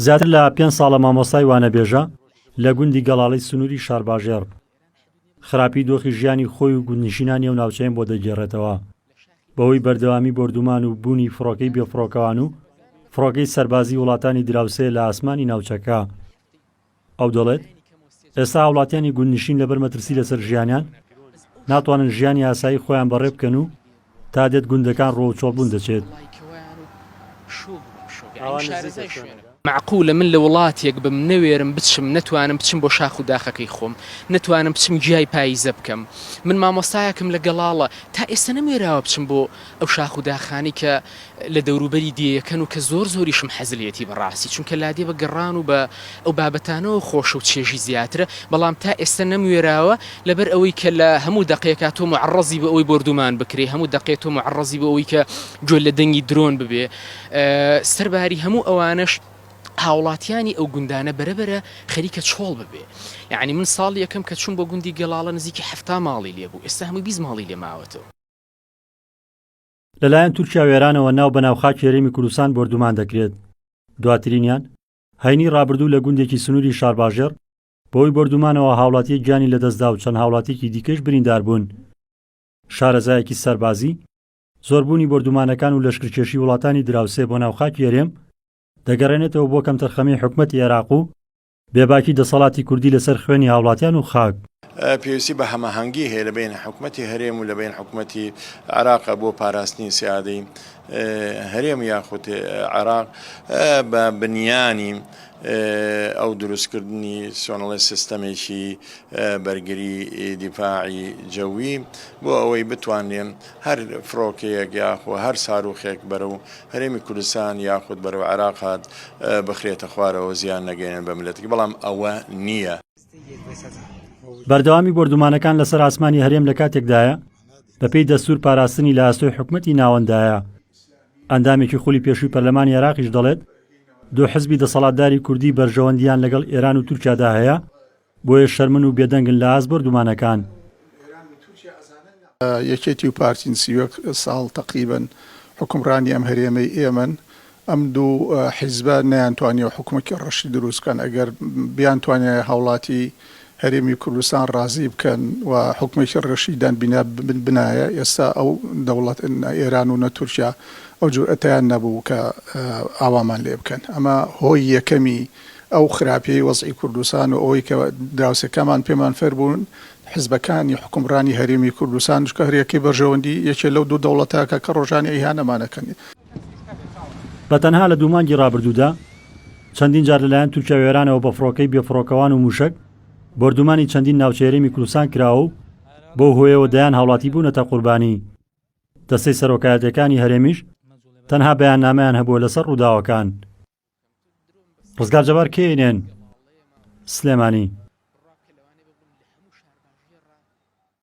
زیاتر لە 5 ساڵە مامۆستای وانەبێژە لە گوندی گەڵاڵی سنووری شارباژێر خراپی دۆخی ژیانی خۆی و گوندنشینانی ئەو ناوچەیان بۆ دەگێڕێتەوە بەهۆی بەردەوامی بردومان و بوونی فڕۆکەی بێفڕۆکەوان و فڕۆکەی سەربازی وڵاتانی دراوسێ لە ئاسمانی ناوچەکە. ئەو دەڵێت ئێستا وڵاتیانی گوندنشین لەبەر مەترسی لەسەر ژیانیان ناتوانن ژیانی ئاسایی خۆیان بەڕێ بکەن و تا دێت گوندەکان ڕۆوچۆڵبوون دەچێت. معقولە من لە وڵاتێک بم نەوێرم بچم نەتوانم بچم بۆ شاخ و داخەکەی خۆم نەتوانم بچم گیای پاییزە بکەم من مامۆستایەکم لە گەڵاڵە تا ئێستا نەمێراوە بچم بۆ ئەو شاخ و داخانی کە لە دەوروبەری دیەکەن و کە زۆریشم حەزلێتی بەڕاستی چونکە لادێ بە گەڕان و بە ئەو بابەتانەوە خۆش و چێژی زیاترە بەڵام تا ئێستا نەموێراوە لەبەر ئەوەی کە لە هەموو دقەیەکە تۆ معڕەزی بە ئەوەی بردومان بکرێ هەموو دقێت تۆ معڕەزی بە ئەوەی کە گوێ لە دەنگی درۆن ببێ سەرباری هەموو ئەوانش هاوڵاتیانی ئەو گوندانە بەرەبەرە خەریکە چۆڵ ببێ یعنی من ساڵ یەکەم کە چوون بۆ گوندی گەڵاڵە نزیکی 7 ماڵی لێبوو ئێستا هەمووی 20 ماڵی لێ ماوەتەوە. لەلایەن تورکیا وێرانەوە ناو بەناوخاک هێرێمی کوردستان بردومان دەکرێت. دواترینیان هەینی ڕابردوو لە گوندێکی سنووری شارباژێر بۆی بردومانەوە هاوڵاتی گیانی لەدەستدا و چەند هاوڵاتێکی دیکەش بریندار بوون. شارەزایەکی سەربازی زۆربوونی بردومانەکان و لەشکرکێشی وڵاتانی دراوسێ بۆ ناوخاک هێرێم دەگەڕێنێتەوە بۆ کەمتەرخەمی حکومەتی عێراق و بێباکی دەسەڵاتی کوردی لەسەر خوێنی هاوڵاتیان و خاک. پێویستی بە هەماهەنگی هەیە لە بین حکومەتی هەرێم و لە بین حکومەتی عێراق بۆ پاراستنی سیادەی هەرێم یاخود عێراق بە بنیانی ئەو دروستکردنی سۆنەڵی سیستەمێکی بەرگری دیفاعی جەوی بۆ ئەوەی بتوانێن هەر فڕۆکەیەک یاخۆ هەر ساروخێک بەرەو هەرێمی کوردستان یاخود بەرەو عێراق هات بخرێتە خوارەوە زیان نەگەێنن بە ملەتی بەڵام ئەوە نییە. بەردەوامی بردومانەکان لەسەر ئاسمانی هەرێم لە کاتێکدایە بەپێی دەستور پاراستنی لە ئاستۆی حکومەتی ناوەندایە. ئەندامێکی خولی پێشووی پەرلەمانی عێراقیش دەڵێت دوو حزبی دەسەڵاتداری کوردی بەرژەوەندیان لەگەڵ ئێران و تورکیادا هەیە بۆیە شەرمن و بێدەنگن لە ئاست بردومانەکان. یەکێتی و پارتین سیوەک ساڵ تقریبا حکومڕانی ئەم هەرێمەی ئێمن ئەم دوو حیزبە نەیانتوانیەوە حکومەتی ڕەشی دروستکەن ئەگەر بیانتوانێت هاوڵاتی هەرێمی کوردستان ڕازی بکەن و حکومێکی ڕەشیدان بنایە ئێستا ئەو دەوڵەت ئێران و نە تورکیا ئەو جورئەتیان نەبوو کە ئاوامان لێ بکەن. ئەمە هۆی یەکەمی ئەو خراپەی وەزعی کوردستان و ئەوەی کە دراوسەکەمان پێمان فێر بوون حزبەکانی حکومڕانی هەرێمی کوردستان شکە هەرێکی بەرژەوەندی یەکێ لەو دوو دەوڵەتەکە کە ڕۆژانی ئیهانەمانەکەن. بەتەنها لە دوو مانگی ڕابردوودا چەندین جار لەلایەن تورکیا وێرانەوە بە فڕۆکەی بێفڕۆکەوان و موشک بردومانی چەندین ناوچە هەرێمی کوردستان کراوە و بۆ هۆیەوە دەیان هاوڵاتی بوونەتە قوربانی. دەستەی سەرۆکایەتەکانی هەرێمیش تەنها بەیاننامەیان هەبووە لەسەر ڕووداوەکان. ڕزگار جەبار کێنێن سلێمانی.